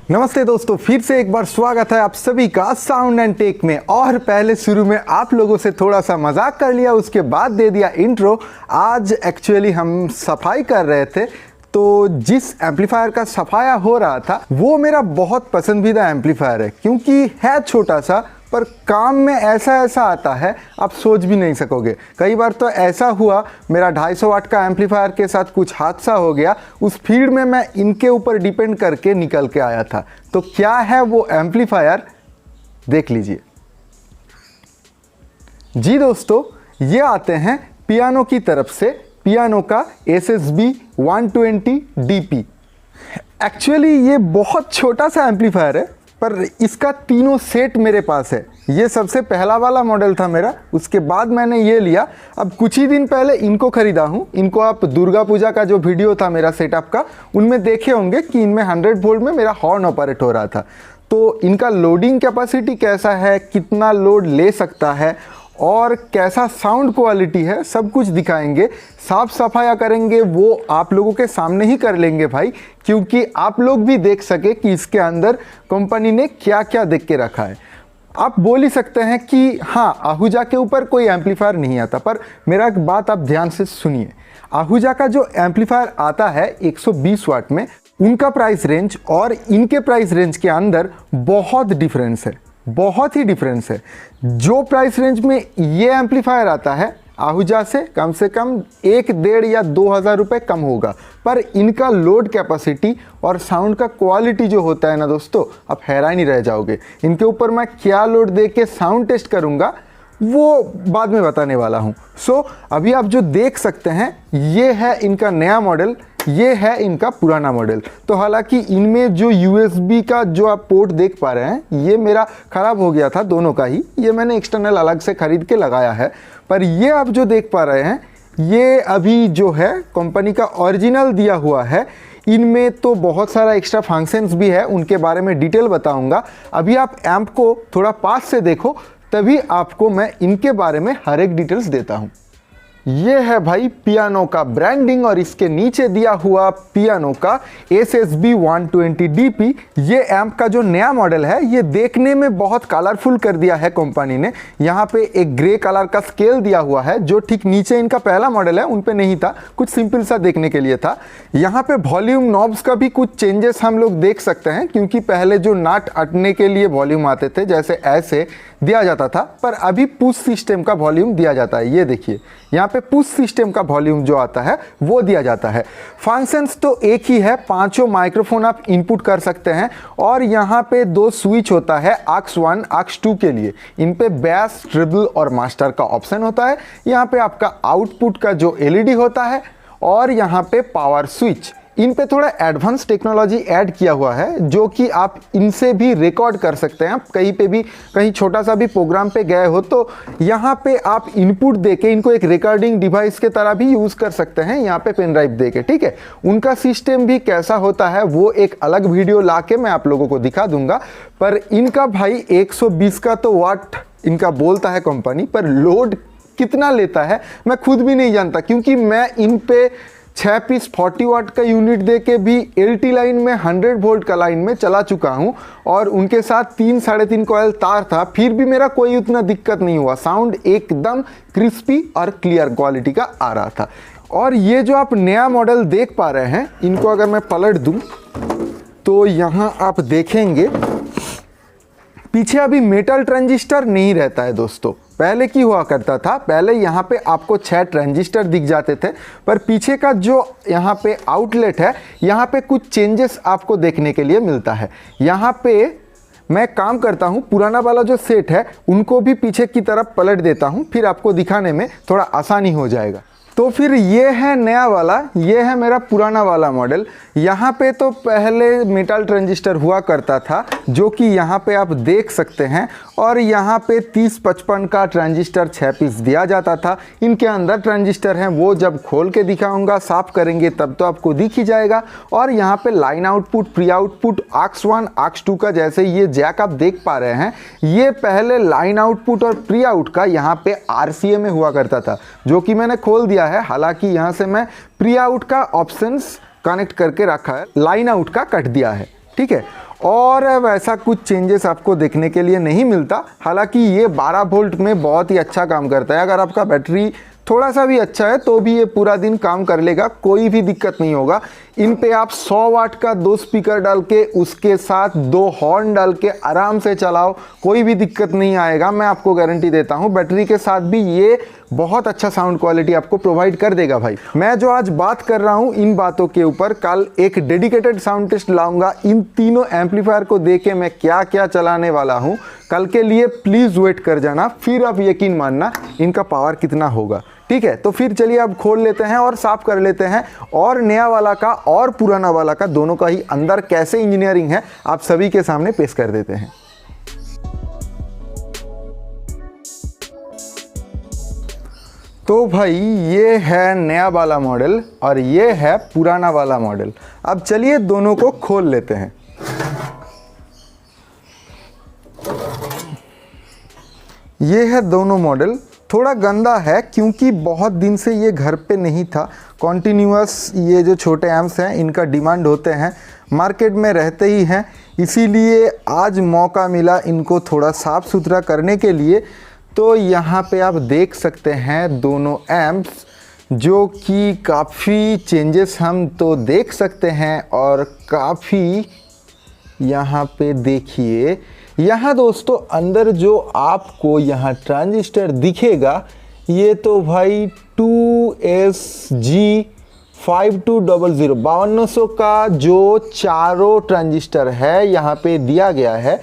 नमस्ते दोस्तों, फिर से एक बार स्वागत है आप सभी का साउंड एंड टेक में। और पहले शुरू में आप लोगों से थोड़ा सा मजाक कर लिया, उसके बाद दे दिया इंट्रो। आज एक्चुअली हम सफाई कर रहे थे, तो जिस एम्पलीफायर का सफाया हो रहा था वो मेरा बहुत पसंदीदा एम्पलीफायर है, क्योंकि है छोटा सा पर काम में ऐसा आता है आप सोच भी नहीं सकोगे। कई बार तो ऐसा हुआ, मेरा 250 वाट का एम्पलीफायर के साथ कुछ हादसा हो गया, उस फील्ड में मैं इनके ऊपर डिपेंड करके निकल के आया था। तो क्या है वो एम्पलीफायर, देख लीजिए। जी दोस्तों, ये आते हैं पियानो की तरफ से, पियानो का SSB 120 DP। एक्चुअली ये बहुत छोटा सा एम्पलीफायर है, पर इसका तीनों सेट मेरे पास है। ये सबसे पहला वाला मॉडल था मेरा, उसके बाद मैंने ये लिया। अब कुछ ही दिन पहले इनको ख़रीदा हूँ। इनको आप दुर्गा पूजा का जो वीडियो था मेरा सेटअप का, उनमें देखे होंगे कि इनमें 100 वोल्ट में मेरा हॉर्न ऑपरेट हो रहा था। तो इनका लोडिंग कैपेसिटी कैसा है, कितना लोड ले सकता है और कैसा साउंड क्वालिटी है, सब कुछ दिखाएंगे। साफ सफाया करेंगे वो आप लोगों के सामने ही कर लेंगे भाई, क्योंकि आप लोग भी देख सके कि इसके अंदर कंपनी ने क्या क्या देख के रखा है। आप बोल ही सकते हैं कि हाँ, आहूजा के ऊपर कोई एम्पलीफायर नहीं आता, पर मेरा एक बात आप ध्यान से सुनिए। आहूजा का जो एम्पलीफायर आता है 120 वाट में, उनका प्राइस रेंज और इनके प्राइस रेंज के अंदर बहुत डिफरेंस है, बहुत ही डिफरेंस है। जो प्राइस रेंज में ये एम्पलीफायर आता है आहूजा से कम 1, 1.5 या 2,000 रुपये कम होगा, पर इनका लोड कैपेसिटी और साउंड का क्वालिटी जो होता है ना दोस्तों, आप हैरान ही रह जाओगे। इनके ऊपर मैं क्या लोड दे के साउंड टेस्ट करूँगा वो बाद में बताने वाला हूँ। सो अभी आप जो देख सकते हैं ये है इनका नया मॉडल, ये है इनका पुराना मॉडल। तो हालांकि इनमें जो USB का जो आप पोर्ट देख पा रहे हैं, ये मेरा ख़राब हो गया था, दोनों का ही। ये मैंने एक्सटर्नल अलग से ख़रीद के लगाया है। पर ये आप जो देख पा रहे हैं, ये अभी जो है कंपनी का ओरिजिनल दिया हुआ है। इनमें तो बहुत सारा एक्स्ट्रा फंक्शंस भी है, उनके बारे में डिटेल बताऊंगा। अभी आप एम्प को थोड़ा पास से देखो, तभी आपको मैं इनके बारे में हर एक डिटेल्स देता हूं। ये है भाई पियानो का ब्रांडिंग और इसके नीचे दिया हुआ पियानो का SSB 120 DP। ये एम्प का जो नया मॉडल है, ये देखने में बहुत कलरफुल कर दिया है कंपनी ने। यहाँ पे एक ग्रे कलर का स्केल दिया हुआ है, जो ठीक नीचे इनका पहला मॉडल है उन पे नहीं था, कुछ सिंपल सा देखने के लिए था। यहाँ पे वॉल्यूम नॉब्स का भी कुछ चेंजेस हम लोग देख सकते हैं, क्योंकि पहले जो नाट अटने के लिए वॉल्यूम आते थे जैसे ऐसे दिया जाता था, पर अभी पुश सिस्टम का वॉल्यूम दिया जाता है। ये देखिए, यहाँ पे पुश सिस्टम का वॉल्यूम जो आता है वो दिया जाता है। फंक्शंस तो एक ही है, 5 माइक्रोफोन आप इनपुट कर सकते हैं और यहाँ पे 2 स्विच होता है, AUX 1 AUX 2 के लिए। इन पे बैस, ट्रिबल और मास्टर का ऑप्शन होता है। यहाँ पे आपका आउटपुट का जो LED होता है और यहाँ पे पावर स्विच। इन पे थोड़ा एडवांस टेक्नोलॉजी ऐड किया हुआ है, जो कि आप इनसे भी रिकॉर्ड कर सकते हैं। आप कहीं पे भी, कहीं छोटा सा भी प्रोग्राम पे गए हो तो यहाँ पे आप इनपुट देके इनको एक रिकॉर्डिंग डिवाइस के तरह भी यूज़ कर सकते हैं, यहाँ पे पेन ड्राइव देके। ठीक है, उनका सिस्टम भी कैसा होता है वो एक अलग वीडियो ला के मैं आप लोगों को दिखा दूंगा। पर इनका भाई 120 का तो वाट इनका बोलता है कंपनी, पर लोड कितना लेता है मैं खुद भी नहीं जानता, क्योंकि मैं इन पे 6 पीस 40 वाट का यूनिट दे के भी LT लाइन में 100 वोल्ट का लाइन में चला चुका हूं, और उनके साथ 3-3.5 कॉइल तार था, फिर भी मेरा कोई उतना दिक्कत नहीं हुआ। साउंड एकदम क्रिस्पी और क्लियर क्वालिटी का आ रहा था। और ये जो आप नया मॉडल देख पा रहे हैं, इनको अगर मैं पलट दूं तो यहाँ आप देखेंगे पीछे अभी मेटल ट्रांजिस्टर नहीं रहता है दोस्तों। पहले की हुआ करता था, पहले यहाँ पे आपको 6 ट्रांजिस्टर दिख जाते थे, पर पीछे का जो यहाँ पे आउटलेट है, यहाँ पे कुछ चेंजेस आपको देखने के लिए मिलता है। यहाँ पे मैं काम करता हूँ, पुराना वाला जो सेट है उनको भी पीछे की तरफ पलट देता हूँ, फिर आपको दिखाने में थोड़ा आसानी हो जाएगा। तो फिर ये है नया वाला, ये है मेरा पुराना वाला मॉडल। यहाँ पे तो पहले मेटल ट्रांजिस्टर हुआ करता था, जो कि यहाँ पे आप देख सकते हैं, और यहाँ पे 30-55 का ट्रांजिस्टर 6 पीस दिया जाता था। इनके अंदर ट्रांजिस्टर हैं, वो जब खोल के दिखाऊंगा, साफ करेंगे तब तो आपको दिख ही जाएगा। और यहाँ पे line output, pre output, AUX 1 AUX 2 का, जैसे ये जैक आप देख पा रहे हैं, ये पहले लाइन आउटपुट और प्री आउट का यहाँ पे RCA में हुआ करता था, जो कि मैंने खोल दिया है। हालांकि यहाँ से मैं प्री आउट का ऑप्शंस कनेक्ट करके रखा है, लाइन आउट का कट दिया है। ठीक है, और वैसा कुछ चेंजेस आपको देखने के लिए नहीं मिलता। हालांकि ये 12 वोल्ट में बहुत ही अच्छा काम करता है। अगर आपका बैटरी थोड़ा सा भी अच्छा है तो भी ये पूरा दिन काम कर लेगा, कोई भी दिक्कत नहीं होगा। इन पे आप 100 वाट का 2 स्पीकर डाल के उसके साथ 2 हॉर्न डाल के आराम से चलाओ, कोई भी दिक्कत नहीं आएगा, मैं आपको गारंटी देता हूँ। बैटरी के साथ भी ये बहुत अच्छा साउंड क्वालिटी आपको प्रोवाइड कर देगा भाई। मैं जो आज बात कर रहा हूँ इन बातों के ऊपर, कल एक डेडिकेटेड साउंड टेस्ट लाऊंगा इन तीनों एम्पलीफायर को दे के मैं क्या क्या चलाने वाला हूँ। कल के लिए प्लीज़ वेट कर जाना, फिर आप यकीन मानना इनका पावर कितना होगा। ठीक है, तो फिर चलिए अब खोल लेते हैं और साफ कर लेते हैं, और नया वाला का और पुराना वाला का दोनों का ही अंदर कैसे इंजीनियरिंग है आप सभी के सामने पेश कर देते हैं। तो भाई ये है नया वाला मॉडल और ये है पुराना वाला मॉडल। अब चलिए दोनों को खोल लेते हैं। ये है दोनों मॉडल। थोड़ा गंदा है क्योंकि बहुत दिन से ये घर पे नहीं था। कॉन्टीन्यूअस ये जो छोटे एम्प्स हैं इनका डिमांड होते हैं, मार्केट में रहते ही हैं, इसीलिए आज मौका मिला इनको थोड़ा साफ़ सुथरा करने के लिए। तो यहाँ पे आप देख सकते हैं दोनों एम्प्स, जो कि काफ़ी चेंजेस हम तो देख सकते हैं, और काफ़ी यहाँ पे देखिए, यहाँ दोस्तों अंदर जो आपको यहाँ ट्रांजिस्टर दिखेगा ये तो भाई 2SG 5200 5200 का जो चारों ट्रांजिस्टर है यहाँ पे दिया गया है।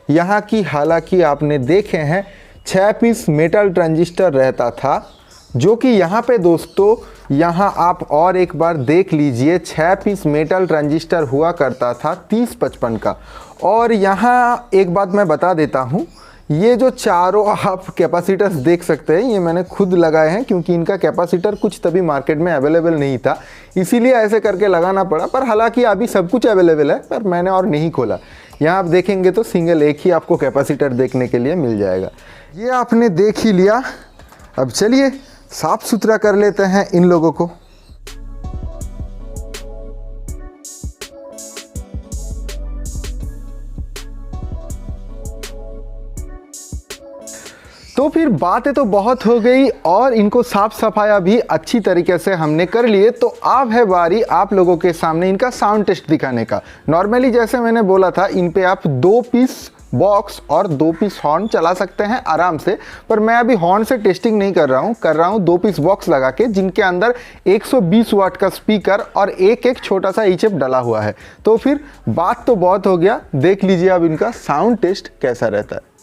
यहाँ की हालांकि आपने देखे हैं 6 पीस मेटल ट्रांजिस्टर रहता था, जो कि यहाँ पे दोस्तों यहाँ आप और एक बार देख लीजिए 6 पीस मेटल ट्रांजिस्टर हुआ करता था 3055 का। और यहाँ एक बात मैं बता देता हूँ, ये जो चारों आप कैपेसिटर्स देख सकते हैं ये मैंने खुद लगाए हैं, क्योंकि इनका कैपेसिटर कुछ तभी मार्केट में अवेलेबल नहीं था, इसीलिए ऐसे करके लगाना पड़ा। पर हालांकि अभी सब कुछ अवेलेबल है, पर मैंने और नहीं खोला। यहाँ आप देखेंगे तो सिंगल एक ही आपको कैपेसिटर देखने के लिए मिल जाएगा। ये आपने देख ही लिया, अब चलिए साफ सुथरा कर लेते हैं इन लोगों को। तो फिर बातें तो बहुत हो गई और इनको साफ सफाया भी अच्छी तरीके से हमने कर लिए, तो अब है बारी आप लोगों के सामने इनका साउंड टेस्ट दिखाने का। नॉर्मली जैसे मैंने बोला था इन पे आप 2 पीस बॉक्स और 2 पीस हॉर्न चला सकते हैं आराम से, पर मैं अभी हॉर्न से टेस्टिंग नहीं कर रहा हूँ 2 पीस बॉक्स लगा के, जिनके अंदर 120 वाट का स्पीकर और एक छोटा सा ई-चिप डला हुआ है। तो फिर बात तो बहुत हो गया, देख लीजिए अब इनका साउंड टेस्ट कैसा रहता है।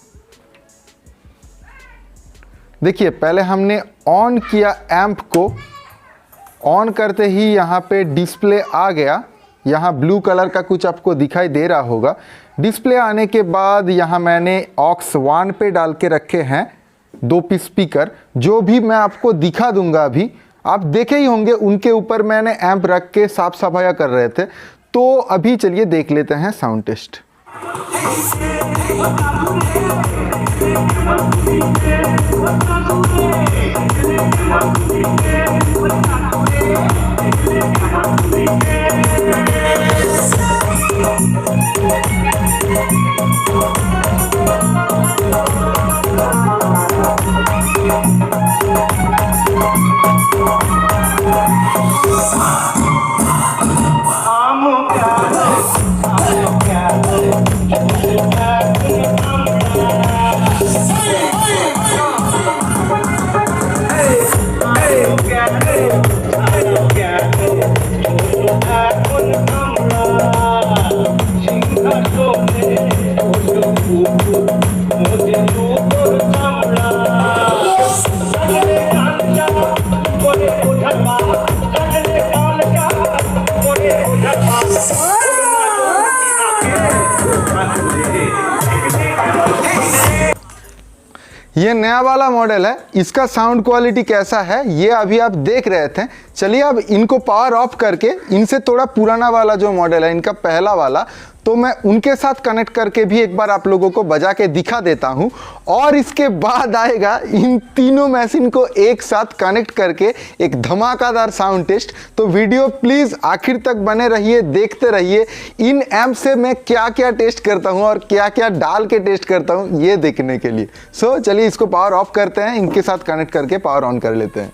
देखिए पहले हमने ऑन किया एम्प को, ऑन करते ही यहाँ पे डिस्प्ले आ गया, यहाँ ब्लू कलर का कुछ आपको दिखाई दे रहा होगा। डिस्प्ले आने के बाद यहाँ मैंने ऑक्स 1 पे डाल के रखे हैं 2 पीस स्पीकर, जो भी मैं आपको दिखा दूंगा। अभी आप देखे ही होंगे उनके ऊपर मैंने एम्प रख के साफ सफाया कर रहे थे। तो अभी चलिए देख लेते हैं साउंड टेस्ट। ये नया वाला मॉडल है, इसका साउंड क्वालिटी कैसा है ये अभी आप देख रहे थे। चलिए अब इनको पावर ऑफ करके इनसे थोड़ा पुराना वाला जो मॉडल है इनका पहला वाला, तो मैं उनके साथ कनेक्ट करके भी एक बार आप लोगों को बजा के दिखा देता हूं। और इसके बाद आएगा इन तीनों मशीन को एक साथ कनेक्ट करके एक धमाकेदार साउंड टेस्ट। तो वीडियो प्लीज़ आखिर तक बने रहिए, देखते रहिए। इन एम्प से मैं क्या क्या टेस्ट करता हूं और क्या क्या डाल के टेस्ट करता हूं ये देखने के लिए। सो चलिए इसको पावर ऑफ करते हैं, इनके साथ कनेक्ट करके पावर ऑन कर लेते हैं।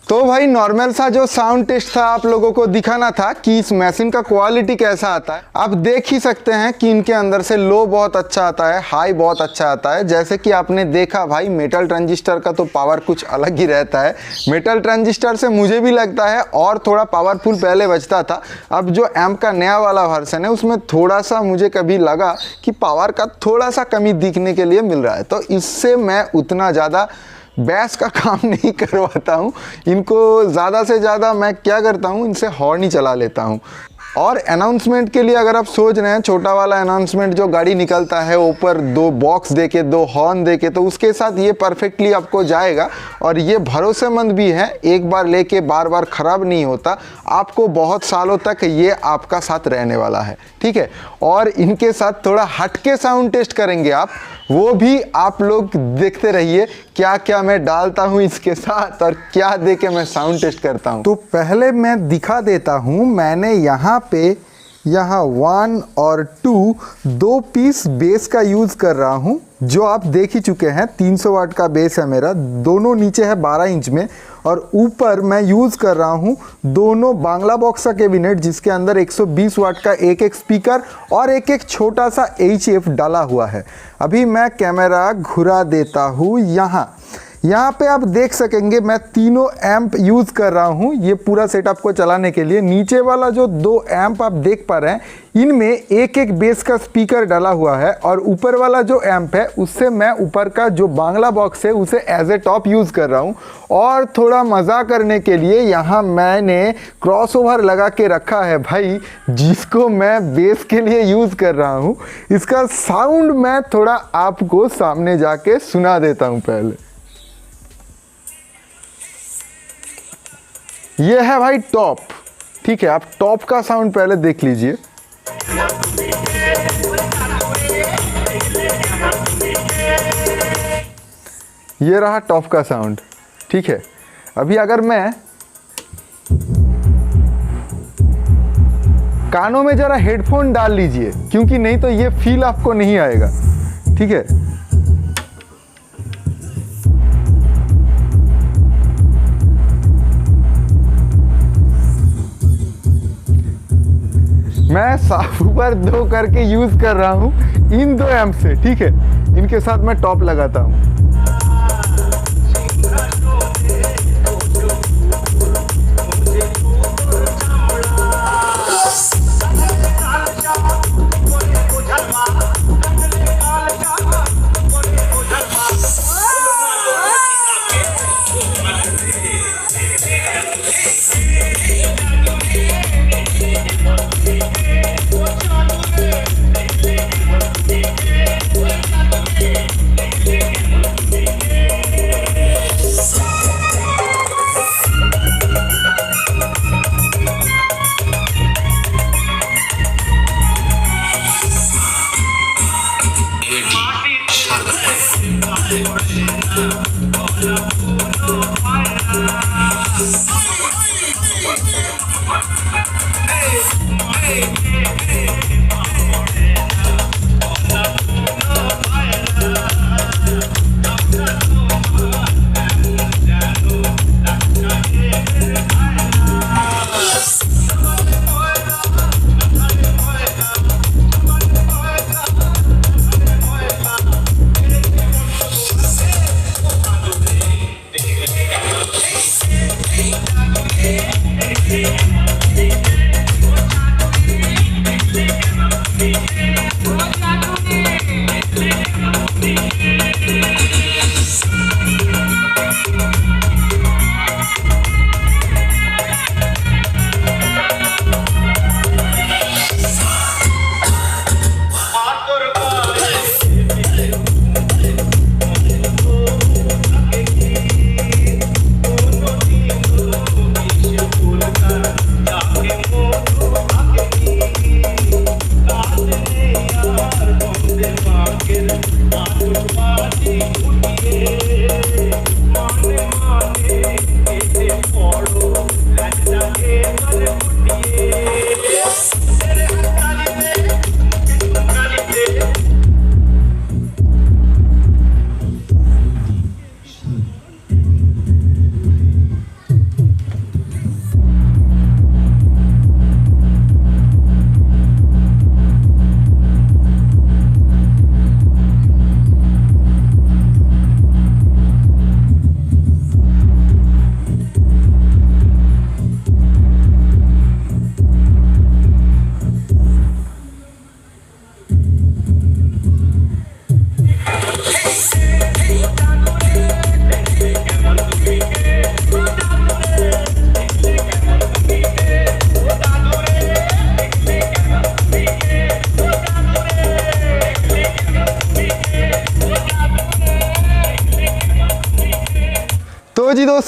तो भाई नॉर्मल सा जो साउंड टेस्ट था आप लोगों को दिखाना था कि इस मशीन का क्वालिटी कैसा आता है। आप देख ही सकते हैं कि इनके अंदर से लो बहुत अच्छा आता है, हाई बहुत अच्छा आता है। जैसे कि आपने देखा भाई मेटल ट्रांजिस्टर का तो पावर कुछ अलग ही रहता है। मेटल ट्रांजिस्टर से मुझे भी लगता है और थोड़ा पावरफुल पहले बजता था। अब जो एम्प का नया वाला वर्जन है उसमें थोड़ा सा मुझे कभी लगा कि पावर का थोड़ा सा कमी दिखने के लिए मिल रहा है। तो इससे मैं उतना ज़्यादा बैस का काम नहीं करवाता हूँ। इनको ज़्यादा से ज़्यादा मैं क्या करता हूँ, इनसे हॉर्न ही चला लेता हूँ। और अनाउंसमेंट के लिए अगर आप सोच रहे हैं छोटा वाला अनाउंसमेंट जो गाड़ी निकलता है ऊपर 2 बॉक्स देके 2 हॉर्न देके, तो उसके साथ ये परफेक्टली आपको जाएगा। और ये भरोसेमंद भी है, एक बार लेके बार बार ख़राब नहीं होता, आपको बहुत सालों तक ये आपका साथ रहने वाला है। ठीक है। और इनके साथ थोड़ा हटके साउंड टेस्ट करेंगे आप, वो भी आप लोग देखते रहिए क्या क्या मैं डालता हूँ इसके साथ और क्या दे के मैं साउंड टेस्ट करता हूँ। तो पहले मैं दिखा देता हूँ, मैंने यहाँ पे 1 और 2 पीस बेस का यूज़ कर रहा हूँ, जो आप देख ही चुके हैं। 300 वाट का बेस है मेरा, दोनों नीचे है 12 इंच में। और ऊपर मैं यूज़ कर रहा हूँ दोनों बांग्ला बॉक्स का कैबिनेट, जिसके अंदर 120 वाट का एक स्पीकर और एक छोटा सा HF डाला हुआ है। अभी मैं कैमरा घुरा देता हूँ। यहाँ पे आप देख सकेंगे मैं तीनों एम्प यूज़ कर रहा हूँ ये पूरा सेटअप को चलाने के लिए। नीचे वाला जो 2 एम्प आप देख पा रहे हैं, इनमें एक बेस का स्पीकर डाला हुआ है। और ऊपर वाला जो एम्प है उससे मैं ऊपर का जो बांग्ला बॉक्स है उसे एज ए टॉप यूज़ कर रहा हूँ। और थोड़ा मज़ा करने के लिए यहाँ मैंने क्रॉसओवर लगा के रखा है भाई, जिसको मैं बेस के लिए यूज़ कर रहा हूँ। इसका साउंड मैं थोड़ा आपको सामने जाके सुना देता हूँ पहले। ये है भाई टॉप। ठीक है, आप टॉप का साउंड पहले देख लीजिए। ये रहा टॉप का साउंड। ठीक है, अभी अगर मैं कानों में जरा हेडफोन डाल लीजिए, क्योंकि नहीं तो ये फील आपको नहीं आएगा। ठीक है, मैं साफ ऊपर 2 करके यूज़ कर रहा हूँ इन 2 एम्प से। ठीक है, इनके साथ मैं टॉप लगाता हूँ।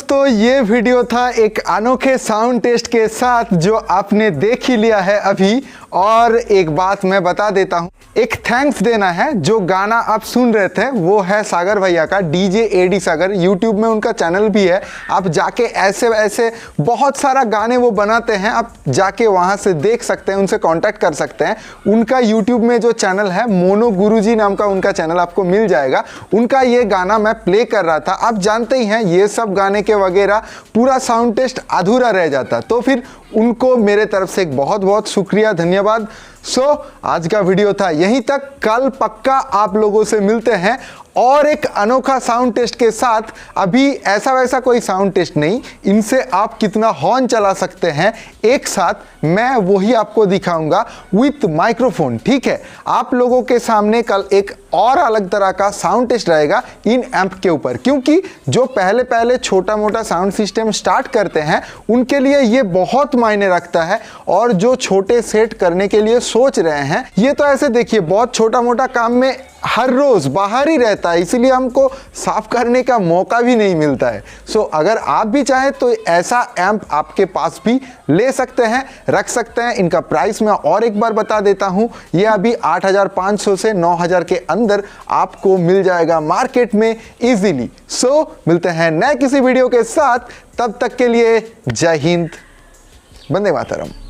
दोस्तों, ये वीडियो था एक अनोखे साउंड टेस्ट के साथ जो आपने देख ही लिया है अभी। और एक बात मैं बता देता हूँ, एक थैंक्स देना है। जो गाना आप सुन रहे थे वो है सागर भैया का, डीजे एडी सागर। यूट्यूब में उनका चैनल भी है, आप जाके ऐसे ऐसे बहुत सारा गाने वो बनाते हैं, आप जाके वहाँ से देख सकते हैं, उनसे कांटेक्ट कर सकते हैं। उनका यूट्यूब में जो चैनल है, मोनो गुरुजी नाम का उनका चैनल आपको मिल जाएगा। उनका ये गाना मैं प्ले कर रहा था। आप जानते ही हैं ये सब गाने के वगैरह पूरा साउंड टेस्ट अधूरा रह जाता, तो फिर उनको मेरे तरफ से एक बहुत बहुत शुक्रिया, धन्यवाद। आज का वीडियो था यहीं तक। कल पक्का आप लोगों से मिलते हैं और एक अनोखा साउंड टेस्ट के साथ। अभी ऐसा वैसा कोई साउंड टेस्ट नहीं, इनसे आप कितना हॉर्न चला सकते हैं एक साथ, मैं वही आपको दिखाऊंगा विथ माइक्रोफोन। ठीक है, आप लोगों के सामने कल एक और अलग तरह का साउंड टेस्ट रहेगा इन एम्प के ऊपर, क्योंकि जो पहले पहले छोटा मोटा साउंड सिस्टम स्टार्ट करते हैं उनके लिए ये बहुत मायने रखता है। और जो छोटे सेट करने के लिए सोच रहे हैं, ये तो ऐसे देखिए बहुत छोटा मोटा काम में हर रोज बाहर ही रहता है, इसीलिए हमको साफ करने का मौका भी नहीं मिलता है। अगर आप भी चाहें तो ऐसा एम्प आपके पास भी ले सकते हैं, रख सकते हैं। इनका प्राइस मैं और एक बार बता देता हूं, ये अभी 8500 से 9000 के अंदर आपको मिल जाएगा मार्केट में इजीली। मिलते हैं नए किसी वीडियो के साथ, तब तक के लिए जय हिंद, वंदे मातरम।